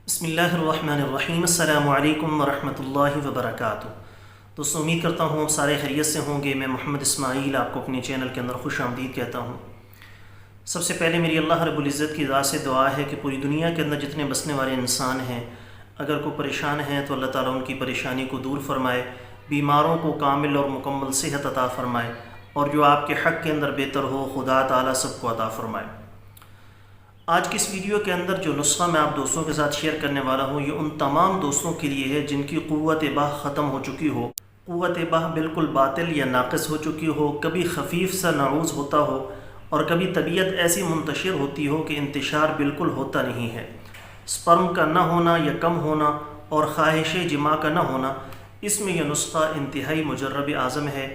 بسم اللہ الرحمن الرحیم۔ السلام علیکم ورحمۃ اللہ وبرکاتہ۔ دوستوں، امید کرتا ہوں سارے خیریت سے ہوں گے۔ میں محمد اسماعیل آپ کو اپنے چینل کے اندر خوش آمدید کہتا ہوں۔ سب سے پہلے میری اللہ رب العزت کی ذات سے دعا ہے کہ پوری دنیا کے اندر جتنے بسنے والے انسان ہیں، اگر کوئی پریشان ہیں تو اللہ تعالیٰ ان کی پریشانی کو دور فرمائے، بیماروں کو کامل اور مکمل صحت عطا فرمائے، اور جو آپ کے حق کے اندر بہتر ہو خدا تعالیٰ سب کو عطا فرمائے۔ آج کی اس ویڈیو کے اندر جو نسخہ میں آپ دوستوں کے ساتھ شیئر کرنے والا ہوں، یہ ان تمام دوستوں کے لیے ہے جن کی قوت بہ ختم ہو چکی ہو، قوت بہ بالکل باطل یا ناقص ہو چکی ہو، کبھی خفیف سا نعوذ ہوتا ہو اور کبھی طبیعت ایسی منتشر ہوتی ہو کہ انتشار بالکل ہوتا نہیں ہے۔ سپرم کا نہ ہونا یا کم ہونا اور خواہش جماع کا نہ ہونا، اس میں یہ نسخہ انتہائی مجرب اعظم ہے۔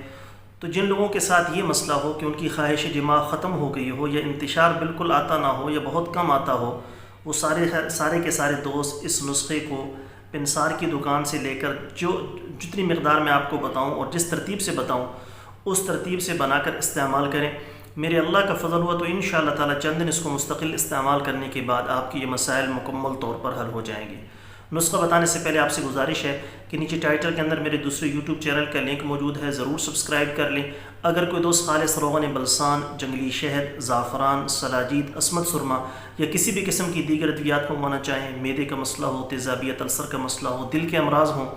تو جن لوگوں کے ساتھ یہ مسئلہ ہو کہ ان کی خواہش جماع ختم ہو گئی ہو یا انتشار بالکل آتا نہ ہو یا بہت کم آتا ہو، وہ سارے کے سارے دوست اس نسخے کو پنسار کی دکان سے لے کر جتنی مقدار میں آپ کو بتاؤں اور جس ترتیب سے بتاؤں اس ترتیب سے بنا کر استعمال کریں۔ میرے اللہ کا فضل ہوا تو انشاءاللہ تعالی چند دن اس کو مستقل استعمال کرنے کے بعد آپ کی یہ مسائل مکمل طور پر حل ہو جائیں گے۔ نسخہ بتانے سے پہلے آپ سے گزارش ہے کہ نیچے ٹائٹل کے اندر میرے دوسرے یوٹیوب چینل کا لنک موجود ہے، ضرور سبسکرائب کر لیں۔ اگر کوئی دوست خالص روغن بلسان، جنگلی شہد، زعفران، سلاجید، عصمت سرما یا کسی بھی قسم کی دیگر ادویات منگوانا چاہیں، معدے کا مسئلہ ہو، تیزابیت، السر کا مسئلہ ہو، دل کے امراض ہوں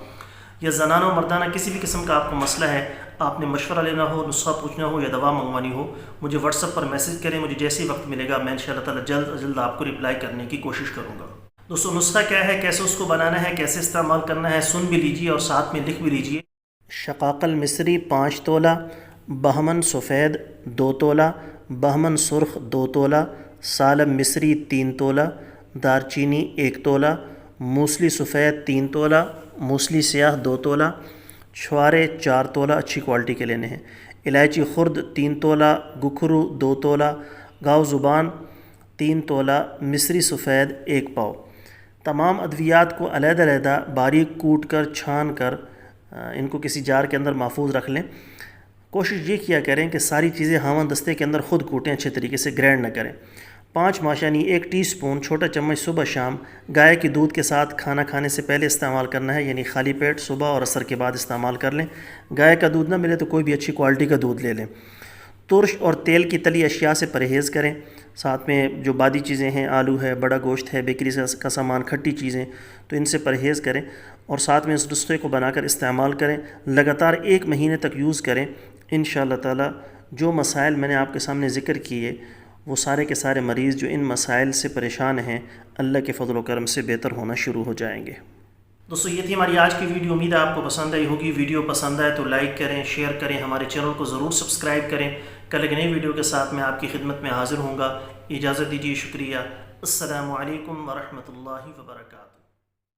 یا زنانہ و مردانہ کسی بھی قسم کا آپ کو مسئلہ ہے، آپ نے مشورہ لینا ہو، نسخہ پوچھنا ہو یا دوا منگوانی ہو، مجھے واٹس ایپ پر میسج کریں۔ مجھے جیسے ہی وقت ملے گا میں انشاءاللہ تعالی جلد از جلد آپ کو رپلائی کرنے کی کوشش کروں گا۔ دوستو، نسخہ کیا ہے، کیسے اس کو بنانا ہے، کیسے استعمال کرنا ہے، سن بھی لیجیے اور ساتھ میں لکھ بھی لیجیے۔ شقاقل مصری 5 تولہ، بہمن سفید 2 تولہ، بہمن سرخ 2 تولہ، سالم مصری 3 تولہ، دارچینی 1 تولہ، موسلی سفید 3 تولہ، موسلی سیاہ 2 تولہ، چھوارے 4 تولہ اچھی کوالٹی کے لینے ہیں، الائچی خرد 3 تولہ، گکھرو 2 تولہ، گاؤ زبان 3 تولہ، مصری سفید 1 پاؤ۔ تمام ادویات کو علیحدہ علیحدہ باریک کوٹ کر چھان کر ان کو کسی جار کے اندر محفوظ رکھ لیں۔ کوشش یہ کیا کریں کہ ساری چیزیں ہاون دستے کے اندر خود کوٹیں، اچھے طریقے سے گرینڈ نہ کریں۔ 5 ماشانی 1 ٹی سپون چھوٹا چمچ صبح شام گائے کے دودھ کے ساتھ کھانا کھانے سے پہلے استعمال کرنا ہے، یعنی خالی پیٹ صبح اور عصر کے بعد استعمال کر لیں۔ گائے کا دودھ نہ ملے تو کوئی بھی اچھی کوالٹی کا دودھ لے لیں۔ ترش اور تیل کی تلی اشیاء سے پرہیز کریں، ساتھ میں جو بادی چیزیں ہیں، آلو ہے، بڑا گوشت ہے، بیکری کا سامان، کھٹی چیزیں، تو ان سے پرہیز کریں اور ساتھ میں اس نسخے کو بنا کر استعمال کریں۔ لگاتار 1 مہینے تک یوز کریں۔ انشاءاللہ تعالی جو مسائل میں نے آپ کے سامنے ذکر کیے وہ سارے کے سارے مریض جو ان مسائل سے پریشان ہیں اللہ کے فضل و کرم سے بہتر ہونا شروع ہو جائیں گے۔ دوستو، یہ تھی ہماری آج کی ویڈیو، امید ہے آپ کو پسند آئی ہوگی۔ ویڈیو پسند آئے تو لائک کریں، شیئر کریں، ہمارے چینل کو ضرور سبسکرائب کریں۔ کل ایک نئی ویڈیو کے ساتھ میں آپ کی خدمت میں حاضر ہوں گا۔ اجازت دیجیے، شکریہ۔ السلام علیکم ورحمۃ اللہ وبرکاتہ۔